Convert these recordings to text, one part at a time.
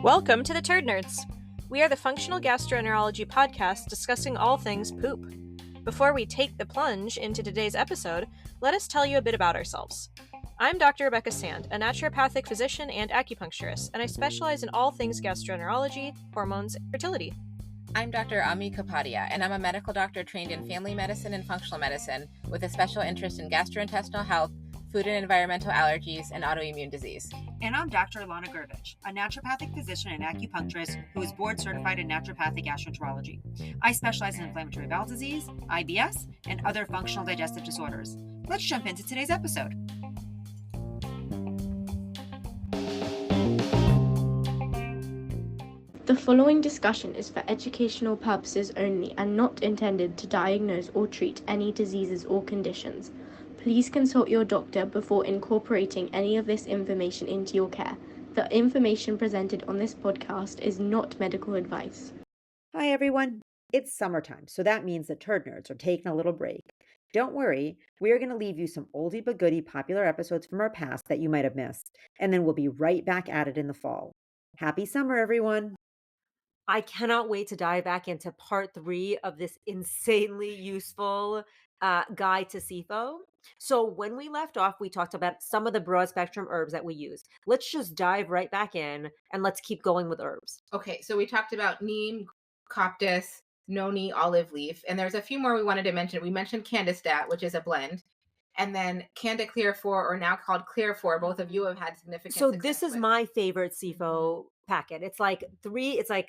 Welcome to the Turd Nerds. We are the functional gastroenterology podcast discussing all things poop. Before we take the plunge into today's episode, let us tell you a bit about ourselves. I'm Dr. Rebecca Sand, a naturopathic physician and acupuncturist, and I specialize in all things gastroenterology, hormones, and fertility. I'm Dr. Ami Kapadia, and I'm a medical doctor trained in family medicine and functional medicine with a special interest in gastrointestinal health, food and environmental allergies, and autoimmune disease. And I'm Dr. Ilana Gurevich, a naturopathic physician and acupuncturist who is board certified in naturopathic gastroenterology. I specialize in inflammatory bowel disease, IBS, and other functional digestive disorders. Let's jump into today's episode. The following discussion is for educational purposes only and not intended to diagnose or treat any diseases or conditions. Please consult your doctor before incorporating any of this information into your care. The information presented on this podcast is not medical advice. Hi everyone, it's summertime, so that means the Turd Nerds are taking a little break. Don't worry, we are going to leave you some oldie but goodie popular episodes from our past that you might have missed, and then we'll be right back at it in the fall. Happy summer, everyone! I cannot wait to dive back into part 3 of this insanely useful guide to SIFO. So when we left off, we talked about some of the broad spectrum herbs that we use. Let's just dive right back in and let's keep going with herbs. Okay, so we talked about neem, coptis, noni, olive leaf, and there's a few more we wanted to mention. We mentioned candidaThe, which is a blend, and then candidaClear4, or now called Clear4. Both of you have had significant So success this is with. my favorite SIFO packet. It's like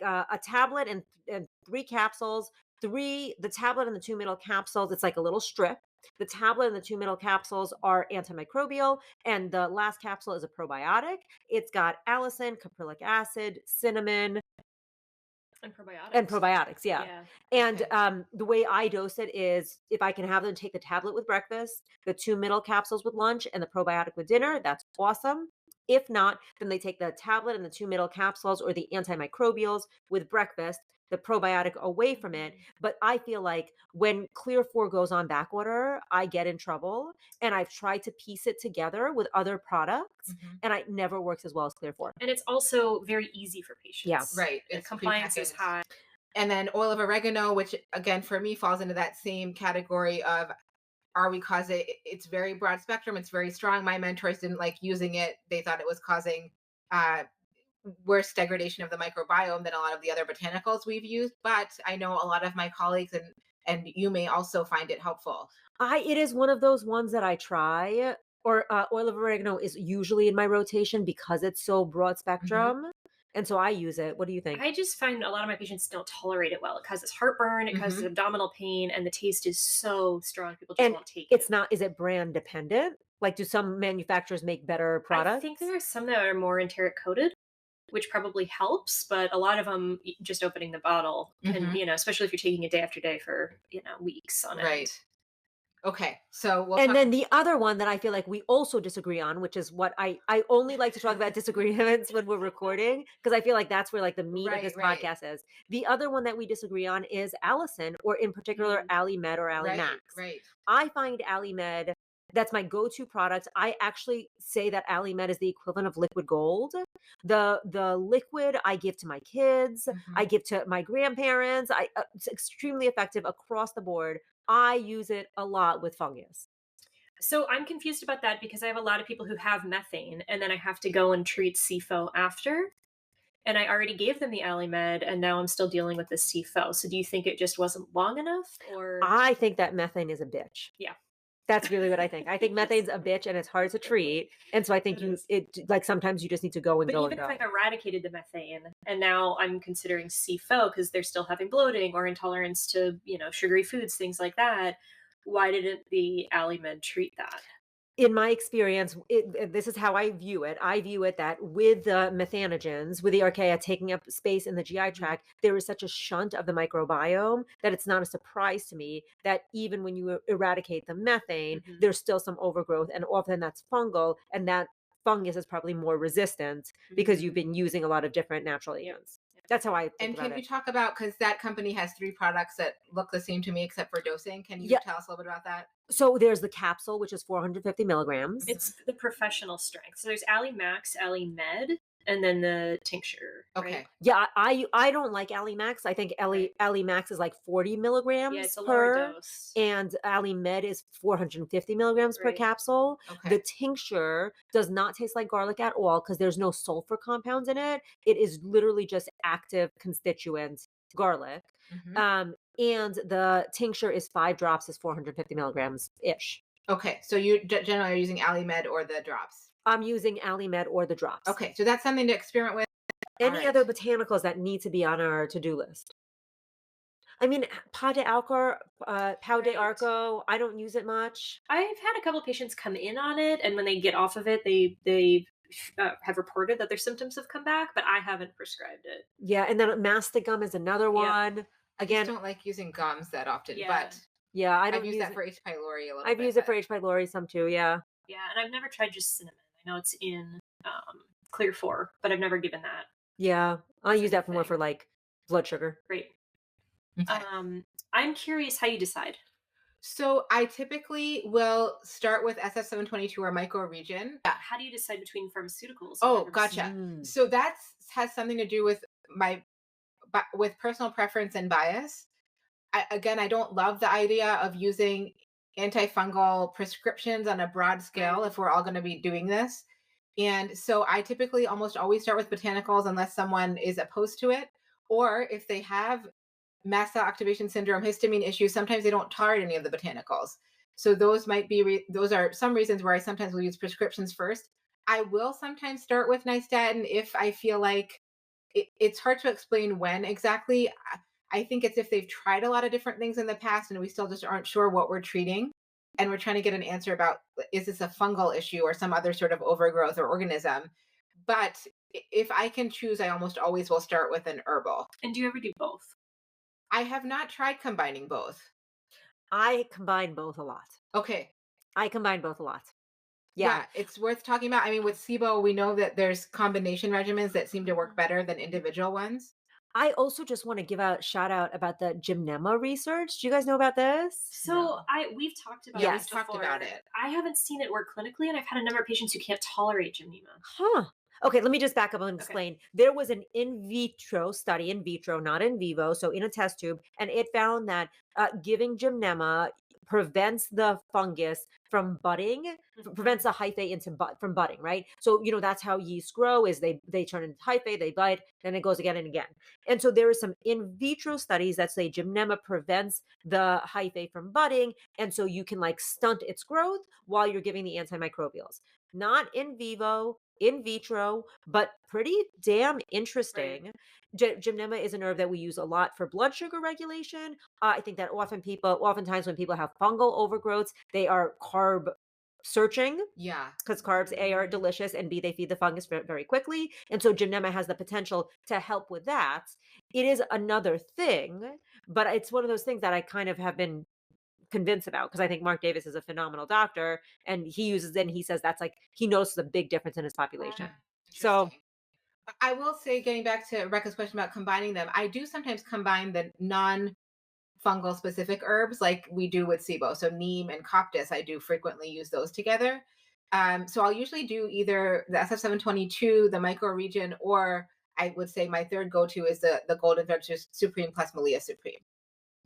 a tablet and 3 capsules. The tablet and the 2 middle capsules, it's like a little strip. The tablet and the 2 middle capsules are antimicrobial, and the last capsule is a probiotic. It's got allicin, caprylic acid, cinnamon, And probiotics. probiotics, yeah. And Okay. the way I dose it is if I can have them take the tablet with breakfast, the 2 middle capsules with lunch, and the probiotic with dinner, that's awesome. If not, then they take the tablet and the 2 middle capsules or the antimicrobials with breakfast, the probiotic away from it. But I feel like when Clear4 goes on back order, I get in trouble. And I've tried to piece it together with other products, and it never works as well as Clear4. And it's also very easy for patients. Yeah. Right. The It's compliance is prepackaged. high. And then oil of oregano, which again for me falls into that same category of it's very broad spectrum, it's very strong. My mentors didn't like using it. They thought it was causing worse degradation of the microbiome than a lot of the other botanicals we've used. But I know a lot of my colleagues and you may also find it helpful. It is one of those ones that I try, or oil of oregano is usually in my rotation because it's so broad spectrum. And so I use it. What do you think? I just find a lot of my patients don't tolerate it well. It causes heartburn, it causes abdominal pain, and the taste is so strong. People just won't take it. Is it brand dependent? Like, do some manufacturers make better products? I think there are some that are more enteric coated, which probably helps, but a lot of them, just opening the bottle, and especially if you're taking it day after day for weeks on end. Right. Okay. So then the other one that I feel like we also disagree on, which is what I only like to talk about disagreements when we're recording, because I feel like that's where like the meat of this podcast is. The other one that we disagree on is allicin, or in particular AliMed or AliMax. Right. I find AliMed, that's my go-to product. I actually say that AliMed is the equivalent of liquid gold. The liquid I give to my kids, I give to my grandparents. It's extremely effective across the board. I use it a lot with fungus. So I'm confused about that because I have a lot of people who have methane, and then I have to go and treat SIFO after. And I already gave them the AliMed, and now I'm still dealing with the SIFO. So do you think it just wasn't long enough? Or I think that methane is a bitch. Yeah. That's really what I think. I think methane's a bitch and it's hard to treat. And so I think sometimes you just need to go and But go even and go. if I've eradicated the methane and now I'm considering SIFO because they're still having bloating or intolerance to, sugary foods, things like that, why didn't the AliMed treat that? In my experience, this is how I view it. I view it that with the methanogens, with the archaea taking up space in the GI tract, there is such a shunt of the microbiome that it's not a surprise to me that even when you eradicate the methane, there's still some overgrowth, and often that's fungal, and that fungus is probably more resistant because you've been using a lot of different natural agents. That's how I think And about can it. we talk about, because that company has 3 products that look the same to me except for dosing. Can you tell us a little bit about that? So there's the capsule, which is 450 milligrams. It's the professional strength. So there's AliMax, AliMed, and then the tincture. Okay. Right? Yeah, I don't like AliMax. I think AliMax is like 40 milligrams Yeah, it's a lower per, dose. and AliMed is 450 milligrams per Right. capsule. Okay. The tincture does not taste like garlic at all because there's no sulfur compounds in it. It is literally just active constituent garlic. Mhm. And the tincture is 5 drops is 450 milligrams ish. Okay. So you generally are using AliMed or the drops. I'm using AliMed or the drops. Okay. So that's something to experiment with. Any Alright. other botanicals that need to be on our to-do list? I mean, Pau de Arco, I don't use it much. I've had a couple of patients come in on it, and when they get off of it, they have reported that their symptoms have come back, but I haven't prescribed it. Yeah, and then Mastigum is another one. I Again, just don't like using gums that often, Yeah. but yeah, I I've don't used use that it. for H. pylori a little I've bit. used it for but- H. pylori some too, yeah. Yeah, and I've never tried just cinnamon. I know it's in Clear 4, but I've never given that. Yeah, I use that for more thing. for like blood sugar. Great. Okay. I'm curious how you decide. So I typically will start with SF722 or microregion. Yeah. How do you decide between pharmaceuticals? Oh, I've never gotcha. seen- So that has something to do with with personal preference and bias. I don't love the idea of using antifungal prescriptions on a broad scale if we're all going to be doing this. And so I typically almost always start with botanicals unless someone is opposed to it, or if they have mast cell activation syndrome, histamine issues, sometimes they don't tolerate any of the botanicals. So those might be those are some reasons where I sometimes will use prescriptions first. I will sometimes start with nystatin if I feel like it's hard to explain when exactly. I think it's if they've tried a lot of different things in the past and we still just aren't sure what we're treating. And we're trying to get an answer about, is this a fungal issue or some other sort of overgrowth or organism? But if I can choose, I almost always will start with an herbal. And do you ever do both? I have not tried combining both. I combine both a lot. Okay. I combine both a lot. Yeah. Yeah. It's worth talking about. I mean, with SIBO, we know that there's combination regimens that seem to work better than individual ones. I also just want to give a shout out about the Gymnema research. Do you guys know about this? So No. we've talked about Yeah, this we've talked before. about it. I haven't seen it work clinically, and I've had a number of patients who can't tolerate gymnema. Huh. Okay, let me just back up and explain. There was an in vitro study, in vitro, not in vivo, so in a test tube, and it found that giving Gymnema prevents the fungus from budding, prevents the hyphae from budding, right? So, that's how yeast grow, is they turn into hyphae, they bud, then it goes again and again. And so there are some in vitro studies that say Gymnema prevents the hyphae from budding, and so you can like stunt its growth while you're giving the antimicrobials. Not in vivo, in vitro, but pretty damn interesting. Gymnema is a nerve that we use a lot for blood sugar regulation. I think that oftentimes when people have fungal overgrowths, they are carb searching. Yeah. Because carbs, A, are delicious, and B, they feed the fungus very quickly. And so Gymnema has the potential to help with that. It is another thing, but it's one of those things that I kind of have been convinced about, because I think Mark Davis is a phenomenal doctor, and he uses it and he says that's like, he notices a big difference in his population. So Interesting. I will say, getting back to Rebecca's question about combining them, I do sometimes combine the non-fungal specific herbs like we do with SIBO. So neem and coptis, I do frequently use those together. So I'll usually do either the SF722, the microregion, or I would say my third go-to is the Golden Thread Supreme plus Malia Supreme,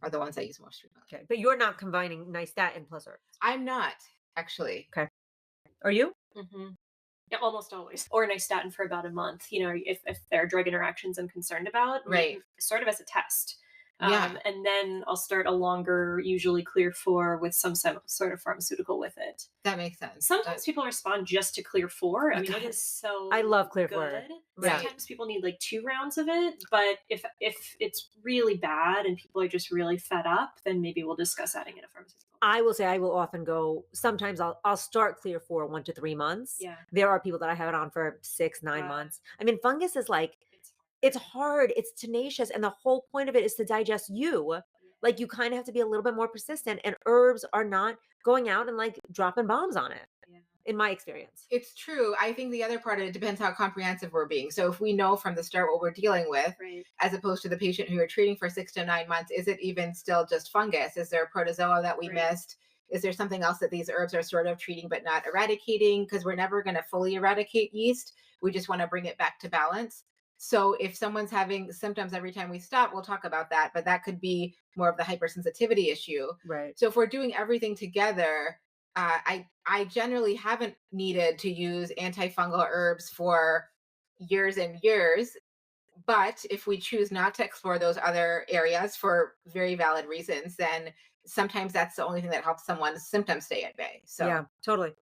are the ones I use most frequently. okay, but you're not combining nystatin plus herbs. I'm not, actually. Are you? Mm-hmm. Yeah, almost always. Or nystatin for about a month, if there are drug interactions I'm concerned about. Right. Sort of as a test. Yeah. And then I'll start a longer, usually Clear 4 with some sort of pharmaceutical with it. That makes sense. Sometimes people respond just to Clear 4. I mean, it Okay. is so I love Clear good. 4. Right. Sometimes people need like 2 rounds of it, but if it's really bad and people are just really fed up, then maybe we'll discuss adding in a pharmaceutical. I will say I will often go, sometimes I'll start Clear 4 1 to 3 months. Yeah. There are people that I have it on for 6, 9 Wow. months. I mean, fungus is like, it's hard, it's tenacious, and the whole point of it is to digest you. Like, you kind of have to be a little bit more persistent, and herbs are not going out and like dropping bombs on it, in my experience. It's true. I think the other part of it depends how comprehensive we're being. So if we know from the start what we're dealing with, Right. as opposed to the patient who you're treating for 6 to 9 months, is it even still just fungus? Is there a protozoa that we Right. missed? Is there something else that these herbs are sort of treating but not eradicating? Because we're never going to fully eradicate yeast We just want to bring it back to balance. So if someone's having symptoms every time we stop, we'll talk about that, but that could be more of the hypersensitivity issue. Right. So if we're doing everything together, I generally haven't needed to use antifungal herbs for years and years. But if we choose not to explore those other areas for very valid reasons, then sometimes that's the only thing that helps someone's symptoms stay at bay. So Yeah, totally.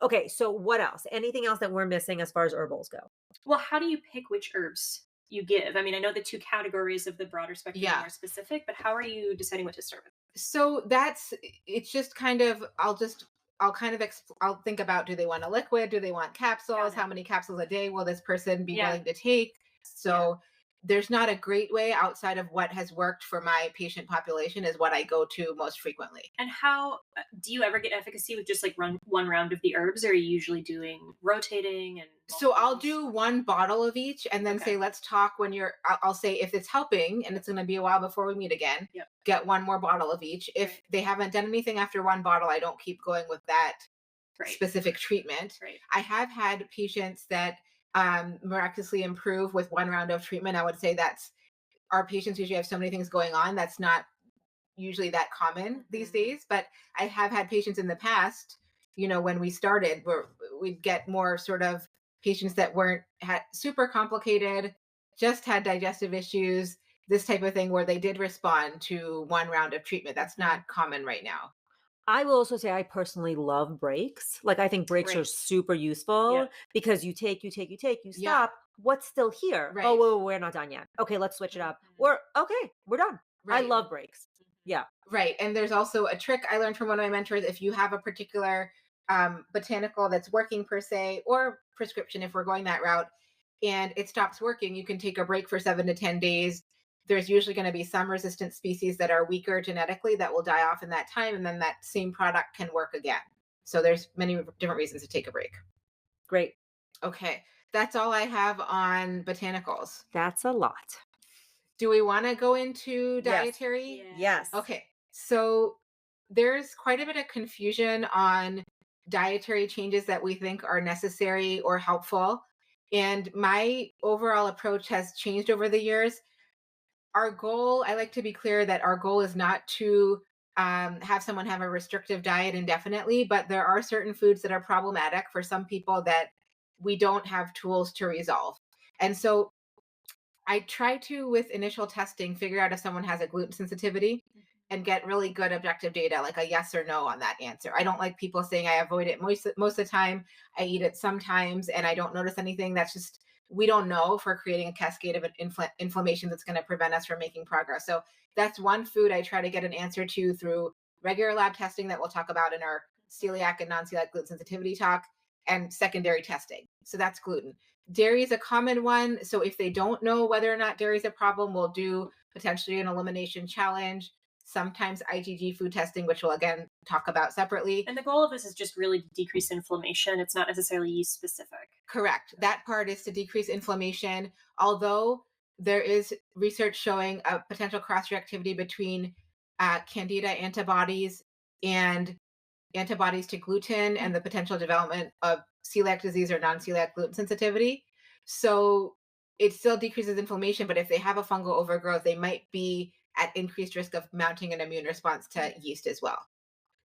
Okay, so what else? Anything else that we're missing as far as herbals go? Well, how do you pick which herbs you give? I mean, I know the two categories of the broader spectrum are Yeah. more specific, but how are you deciding what to start with? so it's just kind of I'll think about, do they want a liquid, do they want capsules, Got it. how many capsules a day will this person be Yeah. willing to take? So there's not a great way outside of what has worked for my patient population is what I go to most frequently. And how do you ever get efficacy with just like one round of the herbs, or are you usually doing rotating and So I'll multiples? do one bottle of each and then Okay. say, let's talk when I'll say if it's helping and it's going to be a while before we meet again, Yep. get one more bottle of each. If Right. they haven't done anything after one bottle, I don't keep going with that Right. specific treatment. Right. I have had patients that miraculously improve with one round of treatment. I would say that's our patients usually have so many things going on. That's not usually that common these Mhm. days, but I have had patients in the past, when we started, where we'd get more sort of patients that weren't had super complicated, just had digestive issues, this type of thing, where they did respond to one round of treatment. That's not common right now. I will also say I personally love breaks. Like I think breaks are Right. super useful Yeah. because you take, you Yeah. stop. What's still here? Right. Oh, whoa, we're not done yet. Okay, let's switch it up. Or okay, we're done. I Right. love breaks. Yeah. Right. And there's also a trick I learned from one of my mentors. If you have a particular botanical that's working per se, or prescription, if we're going that route, and it stops working, you can take a break for 7 to 10 days. There's usually going to be some resistant species that are weaker genetically that will die off in that time. And then that same product can work again. So there's many different reasons to take a break. Great. Okay. That's all I have on botanicals. That's a lot. Do we want to go into Yes. dietary? Yeah. Yes. Okay, so there's quite a bit of confusion on dietary changes that we think are necessary or helpful. And my overall approach has changed over the years. Our goal, I like to be clear that our goal is not to have someone have a restrictive diet indefinitely, but there are certain foods that are problematic for some people that we don't have tools to resolve. And so I try to, with initial testing, figure out if someone has a gluten sensitivity and get really good objective data, like a yes or no on that answer. I don't like people saying I avoid it most of the time. I eat it sometimes and I don't notice anything. That's just, we don't know if we're creating a cascade of inflammation that's going to prevent us from making progress. So that's one food I try to get an answer to through regular lab testing that we'll talk about in our celiac and non-celiac gluten sensitivity talk, and secondary testing. So that's gluten. Dairy is a common one. So if they don't know whether or not dairy is a problem, we'll do potentially an elimination challenge, sometimes IgG food testing, which we'll again talk about separately. And the goal of this is just really to decrease inflammation. It's not necessarily yeast specific. Correct. That part is to decrease inflammation, although there is research showing a potential cross-reactivity between candida antibodies and antibodies to gluten and the potential development of celiac disease or non-celiac gluten sensitivity. So it still decreases inflammation, but if they have a fungal overgrowth, they might be at increased risk of mounting an immune response to yeast as well.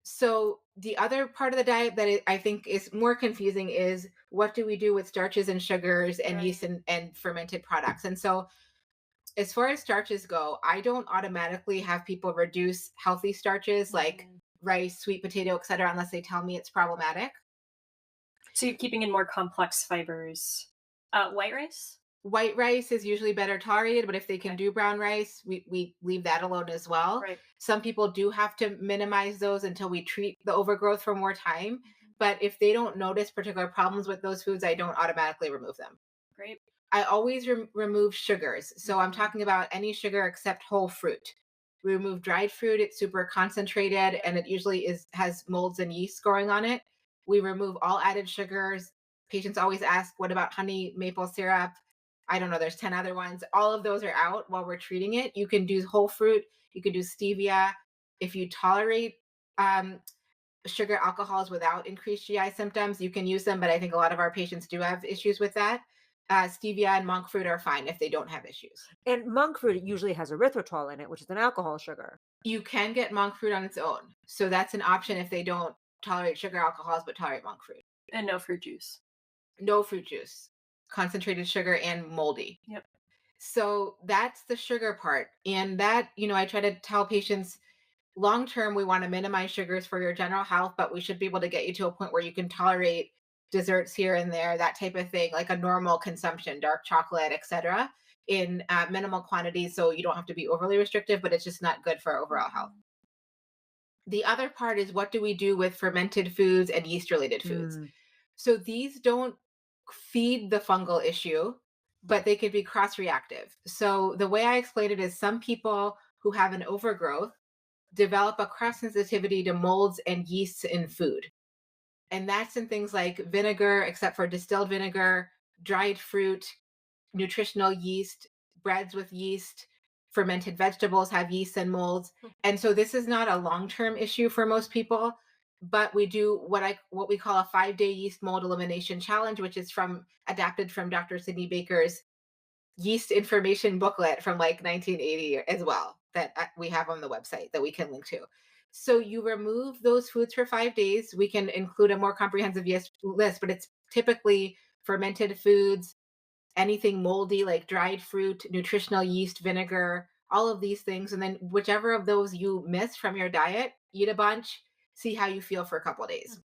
So the other part of the diet that I think is more confusing is, what do we do with starches and sugars and Right. yeast and fermented products? And so as far as starches go, I don't automatically have people reduce healthy starches like rice, sweet potato, etc., unless they tell me it's problematic. So you're keeping in more complex fibers. White rice? White rice is usually better tolerated, but if they can do brown rice, we leave that alone as well. Right. Some people do have to minimize those until we treat the overgrowth for more time. But if they don't notice particular problems with those foods, I don't automatically remove them. Great. I always remove sugars. So I'm talking about any sugar except whole fruit. We remove dried fruit, it's super concentrated and it usually has molds and yeast growing on it. We remove all added sugars. Patients always ask, what about honey, maple syrup? I don't know, there's 10 other ones. All of those are out while we're treating it. You can do whole fruit, you can do stevia. If you tolerate sugar alcohols without increased GI symptoms, you can use them, but I think a lot of our patients do have issues with that. Stevia and monk fruit are fine if they don't have issues. And monk fruit usually has erythritol in it, which is an alcohol sugar. You can get monk fruit on its own. So that's an option if they don't tolerate sugar alcohols but tolerate monk fruit. And no fruit juice. No fruit juice, concentrated sugar, and moldy. Yep. So that's the sugar part. And that, I try to tell patients long term, we want to minimize sugars for your general health, but we should be able to get you to a point where you can tolerate desserts here and there, that type of thing, like a normal consumption, dark chocolate, etc., in minimal quantities. So you don't have to be overly restrictive, but it's just not good for overall health. The other part is, what do we do with fermented foods and yeast related foods? So these don't feed the fungal issue, but they could be cross reactive. So the way I explain it is, some people who have an overgrowth develop a cross sensitivity to molds and yeasts in food. And that's in things like vinegar, except for distilled vinegar, dried fruit, nutritional yeast, breads with yeast, fermented vegetables have yeast and molds. And so this is not a long-term issue for most people, but we do what we call a 5-day yeast mold elimination challenge, which is adapted from Dr. Sydney Baker's yeast information booklet from like 1980 as well, that we have on the website that we can link to. So you remove those foods for 5 days. We can include a more comprehensive list, but it's typically fermented foods, anything moldy like dried fruit, nutritional yeast, vinegar, all of these things. And then whichever of those you miss from your diet, eat a bunch, see how you feel for a couple of days.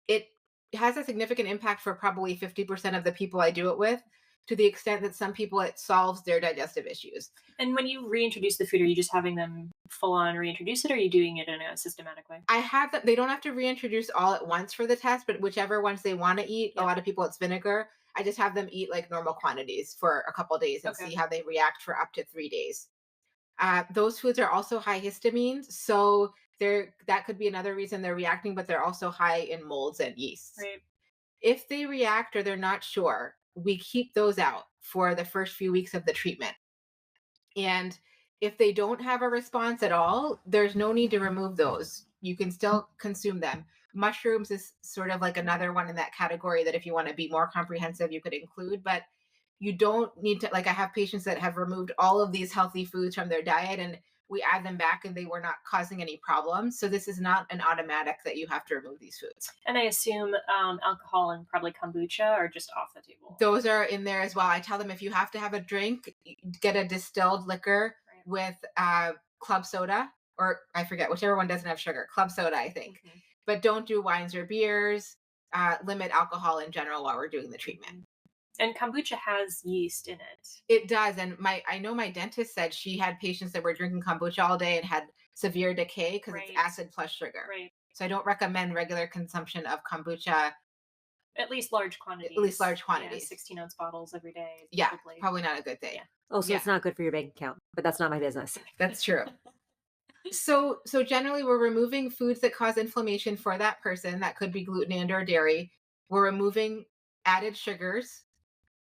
It has a significant impact for probably 50% of the people I do it with, to the extent that some people, it solves their digestive issues. And when you reintroduce the food, are you just having them full on reintroduce it, or are you doing it in a systematic way? I have them, they don't have to reintroduce all at once for the test, but whichever ones they want to eat, Yeah. a lot of people it's vinegar. I just have them eat like normal quantities for a couple of days and see how they react for up to 3 days. Those foods are also high histamines, so that could be another reason they're reacting, but they're also high in molds and yeasts. Right. If they react or they're not sure, we keep those out for the first few weeks of the treatment. And if they don't have a response at all, there's no need to remove those. You can still consume them. Mushrooms is sort of like another one in that category that if you want to be more comprehensive, you could include, but you don't need to, like, I have patients that have removed all of these healthy foods from their diet and we add them back and they were not causing any problems. So this is not an automatic that you have to remove these foods. And I assume alcohol and probably kombucha are just off the table. Those are in there as well. I tell them, if you have to have a drink, get a distilled liquor with club soda, or I forget, whichever one doesn't have sugar, club soda, I think. But don't do wines or beers. Limit alcohol in general while we're doing the treatment. And kombucha has yeast in it. It does. And I know my dentist said she had patients that were drinking kombucha all day and had severe decay because it's acid plus sugar. Right. So I don't recommend regular consumption of kombucha. At least large quantities. At least large quantities. 16-ounce bottles every day. Yeah, probably not a good thing. Yeah. Oh, so it's not good for your bank account, but that's not my business. That's true. So generally we're removing foods that cause inflammation for that person. That could be gluten and or dairy. We're removing added sugars.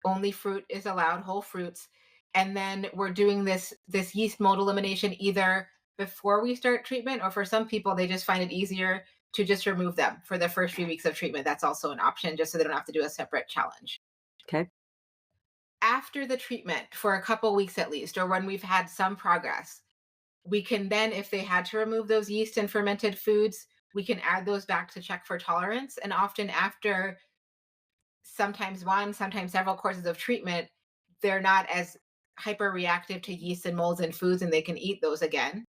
Only fruit is allowed, whole fruits. And then we're doing this yeast mold elimination either before we start treatment, or for some people, they just find it easier to just remove them for the first few weeks of treatment. That's also an option, just so they don't have to do a separate challenge. Okay. After the treatment, for a couple weeks at least, or when we've had some progress, we can then, if they had to remove those yeast and fermented foods, we can add those back to check for tolerance. And often after sometimes one, sometimes several courses of treatment, they're not as hyperreactive to yeast and molds and foods, and they can eat those again.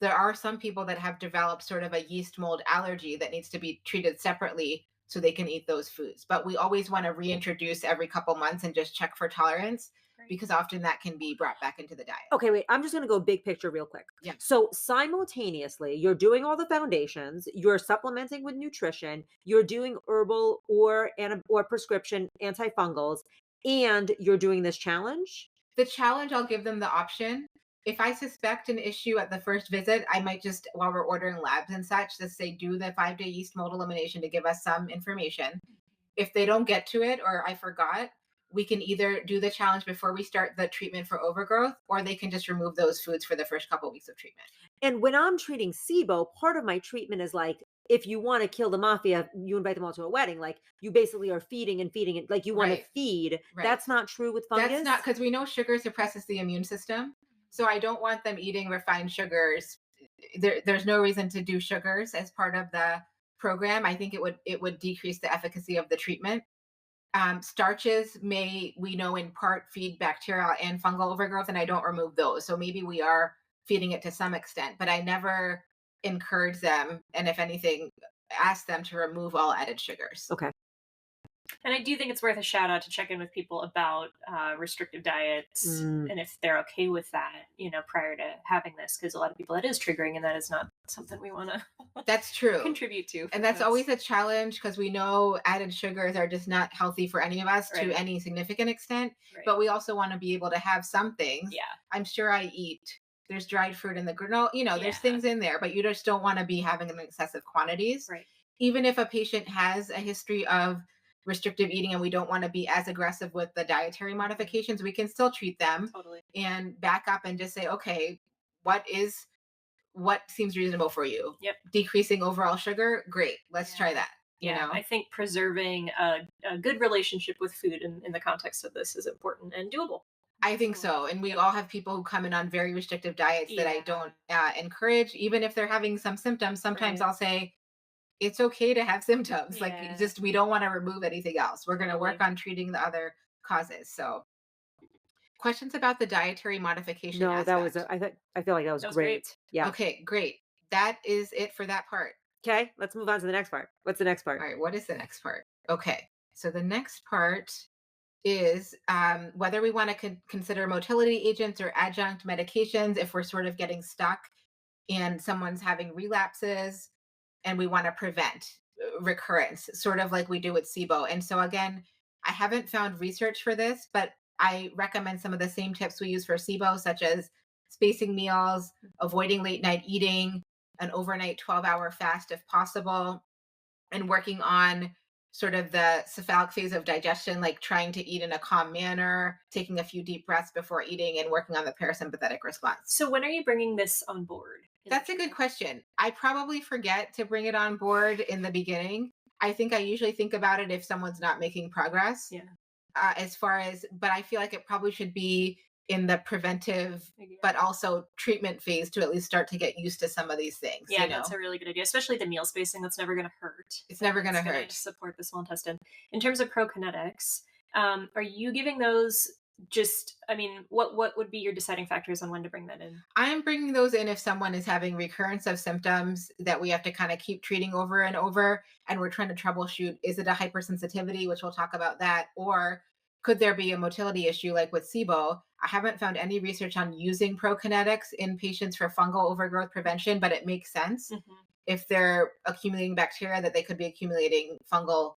There are some people that have developed sort of a yeast mold allergy that needs to be treated separately so they can eat those foods. But we always want to reintroduce every couple months and just check for tolerance, because often that can be brought back into the diet. Okay, wait, I'm just going to go big picture real quick. Yeah. So simultaneously, you're doing all the foundations, you're supplementing with nutrition, you're doing herbal or prescription antifungals, and you're doing this challenge? The challenge, I'll give them the option. If I suspect an issue at the first visit, I might just, while we're ordering labs and such, just say, do the 5-day yeast mold elimination to give us some information. If they don't get to it, or I forgot, we can either do the challenge before we start the treatment for overgrowth, or they can just remove those foods for the first couple of weeks of treatment. And when I'm treating SIBO, part of my treatment is like if you want to kill the mafia, you invite them all to a wedding. Like, you basically are feeding and feeding it. Like, you want to Right. feed. Right. That's not true with fungus. That's not, because we know sugar suppresses the immune system. So I don't want them eating refined sugars. There's no reason to do sugars as part of the program. I think it would decrease the efficacy of the treatment. Starches may, we know, in part feed bacterial and fungal overgrowth, and I don't remove those. So maybe we are feeding it to some extent, but I never encourage them, and if anything, ask them to remove all added sugars. Okay. And I do think it's worth a shout out to check in with people about restrictive diets and if they're okay with that, prior to having this, because a lot of people, that is triggering, and that is not something we want to That's true. contribute to. And that's always a challenge, because we know added sugars are just not healthy for any of us Right. to any significant extent. Right. But we also want to be able to have some things. Yeah. I'm sure I eat. There's dried fruit in the granola. There's Yeah. things in there, but you just don't want to be having them in excessive quantities. Right. Even if a patient has a history of restrictive eating and we don't want to be as aggressive with the dietary modifications, we can still treat them Totally. and back up and just say, okay, what seems reasonable for you? Yep. Decreasing overall sugar, great. Let's try that. Yeah, I think preserving a good relationship with food in the context of this is important and doable. I think so. And we all have people who come in on very restrictive diets that I don't encourage, even if they're having some symptoms. Sometimes Right. I'll say, it's okay to have symptoms. Yeah. Like, just, we don't want to remove anything else. We're going to work on treating the other causes. So, questions about the dietary modification? No, aspect? that was, I feel like that was great. Yeah. Okay, great. That is it for that part. Okay, let's move on to the next part. What's the next part? All right, what is the next part? Okay, so the next part is whether we want to consider motility agents or adjunct medications if we're sort of getting stuck and someone's having relapses and we want to prevent recurrence, sort of like we do with SIBO. And so again, I haven't found research for this, but I recommend some of the same tips we use for SIBO, such as spacing meals, avoiding late night eating, an overnight 12-hour fast if possible, and working on sort of the cephalic phase of digestion, like trying to eat in a calm manner, taking a few deep breaths before eating, and working on the parasympathetic response. So when are you bringing this on board? That's a good question. I probably forget to bring it on board in the beginning. I think I usually think about it if someone's not making progress. Yeah. But I feel like it probably should be in the preventive, but also treatment phase to at least start to get used to some of these things. Yeah, that's a really good idea, especially the meal spacing. That's never going to hurt. It's never going to hurt. Support the small intestine. In terms of prokinetics, are you giving those what would be your deciding factors on when to bring that in? I'm bringing those in if someone is having recurrence of symptoms that we have to kind of keep treating over and over, and we're trying to troubleshoot, is it a hypersensitivity, which we'll talk about that, or could there be a motility issue like with SIBO? I haven't found any research on using prokinetics in patients for fungal overgrowth prevention, but it makes sense if they're accumulating bacteria that they could be accumulating fungal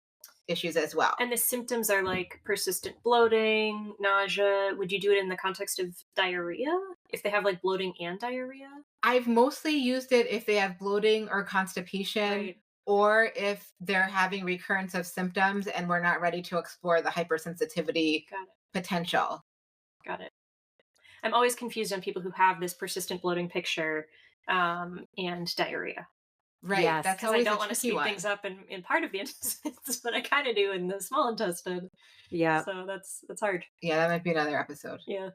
issues as well. And the symptoms are like persistent bloating, nausea. Would you do it in the context of diarrhea? If they have like bloating and diarrhea? I've mostly used it if they have bloating or constipation. Right. Or if they're having recurrence of symptoms and we're not ready to explore the hypersensitivity potential. Got it. I'm always confused on people who have this persistent bloating picture and diarrhea. Right. Yes. That's because I don't want to speed things up in part of the intestine, but I kind of do in the small intestine. Yeah. So that's hard. Yeah, that might be another episode. Yeah.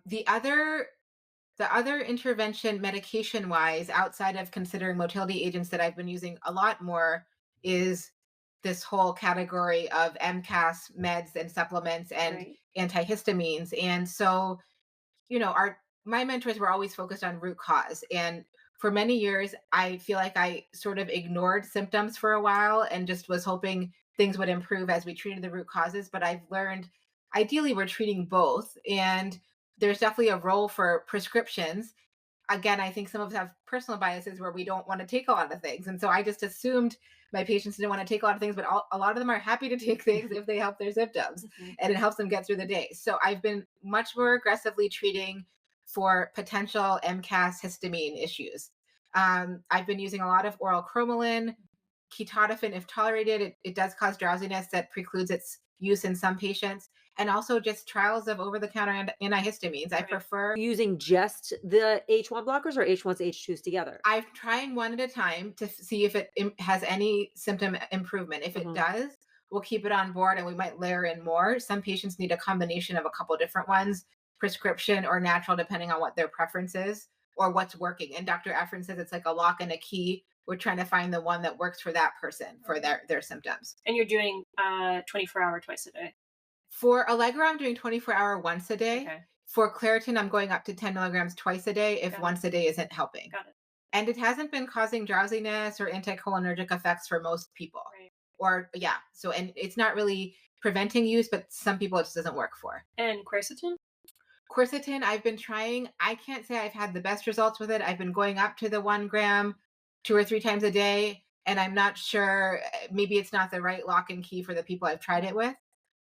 The other intervention medication wise, outside of considering motility agents that I've been using a lot more, is this whole category of MCAS meds and supplements and antihistamines. And so, my mentors were always focused on root cause. And for many years, I feel like I sort of ignored symptoms for a while and just was hoping things would improve as we treated the root causes. But I've learned, ideally, we're treating both. And there's definitely a role for prescriptions. Again, I think some of us have personal biases where we don't want to take a lot of things. And so I just assumed my patients didn't want to take a lot of things, but a lot of them are happy to take things if they help their symptoms and it helps them get through the day. So I've been much more aggressively treating for potential MCAS histamine issues. I've been using a lot of oral cromolyn. ketotifen, if tolerated, it does cause drowsiness that precludes its use in some patients. And also just trials of over-the-counter antihistamines. I prefer using just the H1 blockers or H1s, H2s together. I'm trying one at a time to see if it has any symptom improvement. If it does, we'll keep it on board and we might layer in more. Some patients need a combination of a couple different ones, prescription or natural, depending on what their preference is or what's working. And Dr. Efren says it's like a lock and a key. We're trying to find the one that works for that person, for their symptoms. And you're doing 24-hour twice a day? For Allegra, I'm doing 24-hour once a day. Okay. For Claritin, I'm going up to 10 milligrams twice a day if once a day isn't helping. Got it. And it hasn't been causing drowsiness or anticholinergic effects for most people. Right. Or, yeah. So, and it's not really preventing use, but some people it just doesn't work for. And quercetin? Quercetin, I've been trying. I can't say I've had the best results with it. I've been going up to the 1 gram 2 or 3 times a day. And I'm not sure, maybe it's not the right lock and key for the people I've tried it with.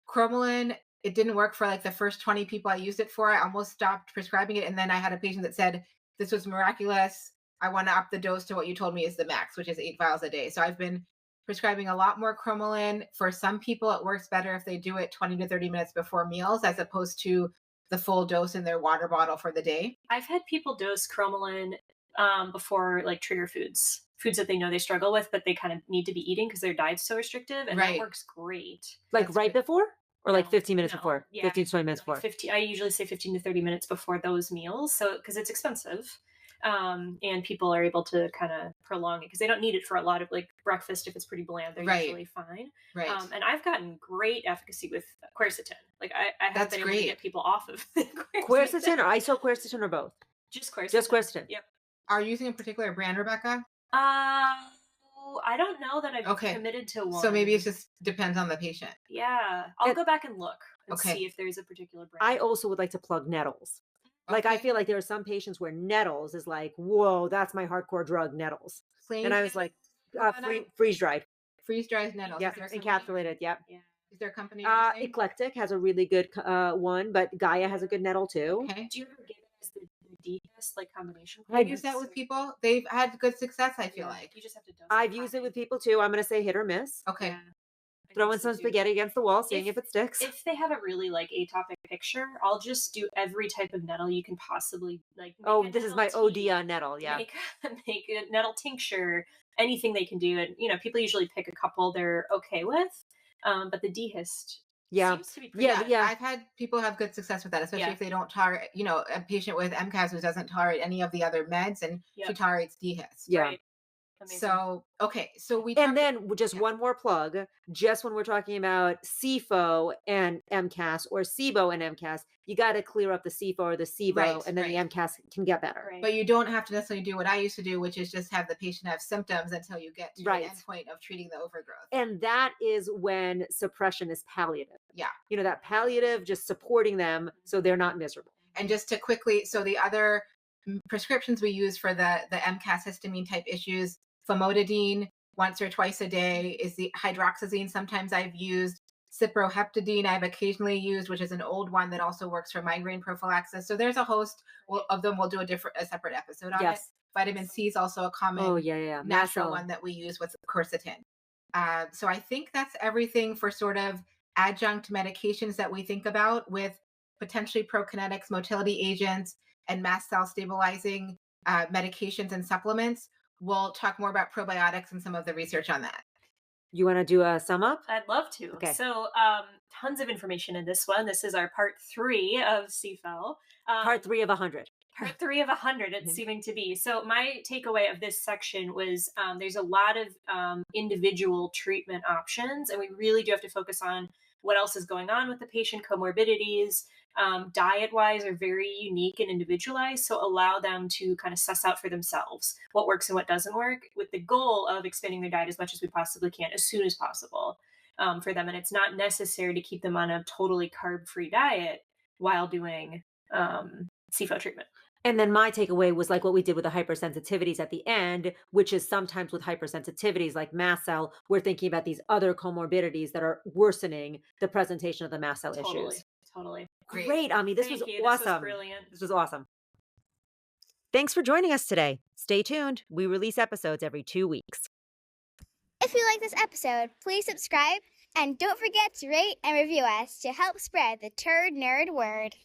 Cromolyn, it didn't work for like the first 20 people I used it for. I almost stopped prescribing it. And then I had a patient that said, this was miraculous. I want to up the dose to what you told me is the max, which is 8 vials a day. So I've been prescribing a lot more Cromolyn. For some people, it works better if they do it 20 to 30 minutes before meals, as opposed to the full dose in their water bottle for the day. I've had people dose Cromolyn before like trigger foods that they know they struggle with, but they kind of need to be eating because their diet's so restrictive, and that works great. Like right before? Or like 15 minutes before? Yeah, 15 to 20 minutes before? 50. I usually say 15 to 30 minutes before those meals. So, because it's expensive. And people are able to kind of prolong it because they don't need it for a lot of like breakfast. If it's pretty bland, they're usually fine. Right. And I've gotten great efficacy with quercetin. Like I have been able to get people off of quercetin or isoquercetin or both? Just quercetin. Just quercetin. Yep. Are you using a particular brand, Rebecca? I don't know that I've committed to one. So maybe it just depends on the patient. Yeah. I'll go back and look and see if there's a particular brand. I also would like to plug Nettles. Like, I feel like there are some patients where Nettles is like, whoa, that's my hardcore drug, Nettles. And I was like, freeze-dried. Freeze-dried Nettles. Yeah, encapsulated, yep. Yeah. Is there a company? Eclectic has a really good one, but Gaia has a good Nettle too. Okay. Do you ever give it as the DES like combination? I use that with people. They've had good success, I feel like. You just have to dose I've used it with people too. I'm going to say hit or miss. Okay. Yeah. Throwing some spaghetti against the wall, seeing if it sticks. If they have a really like atopic picture, I'll just do every type of nettle you can possibly like. This is my OD on nettle. Yeah. Make a nettle tincture, anything they can do. And, people usually pick a couple they're okay with. But the DHIST seems to be pretty good. Yeah. I've had people have good success with that, especially if they don't tolerate, a patient with MCAS who doesn't tolerate any of the other meds and she tolerates DHIST. Yeah. Right. Amazing. So, okay. So then just one more plug, just when we're talking about SIFO and MCAS or SIBO and MCAS, you got to clear up the SIFO or the SIBO and then the MCAS can get better. But you don't have to necessarily do what I used to do, which is just have the patient have symptoms until you get to the end point of treating the overgrowth. And that is when suppression is palliative. Yeah. That palliative, just supporting them so they're not miserable. And just to quickly, so the other prescriptions we use for the MCAS histamine type issues, famotidine once or twice a day is the hydroxyzine. Sometimes I've used cyproheptadine. I've occasionally used, which is an old one that also works for migraine prophylaxis. So there's a host of them. We'll do a separate episode on it. Vitamin C is also a common natural one that we use with quercetin. So I think that's everything for sort of adjunct medications that we think about with potentially prokinetics, motility agents, and mast cell stabilizing medications and supplements. We'll talk more about probiotics and some of the research on that. You want to do a sum up? I'd love to. Okay. So tons of information in this one. This is our part 3 of SIFO. Part 3 of 100. Part 3 of 100, it's seeming to be. So my takeaway of this section was there's a lot of individual treatment options, and we really do have to focus on what else is going on with the patient, comorbidities. Diet-wise are very unique and individualized, so allow them to kind of suss out for themselves what works and what doesn't work, with the goal of expanding their diet as much as we possibly can, as soon as possible for them. And it's not necessary to keep them on a totally carb-free diet while doing SIFO treatment. And then my takeaway was like what we did with the hypersensitivities at the end, which is sometimes with hypersensitivities like mast cell, we're thinking about these other comorbidities that are worsening the presentation of the mast cell issues. Totally. Great, Ami. This was awesome. This was brilliant. This was awesome. Thanks for joining us today. Stay tuned. We release episodes every 2 weeks. If you like this episode, please subscribe and don't forget to rate and review us to help spread the turd nerd word.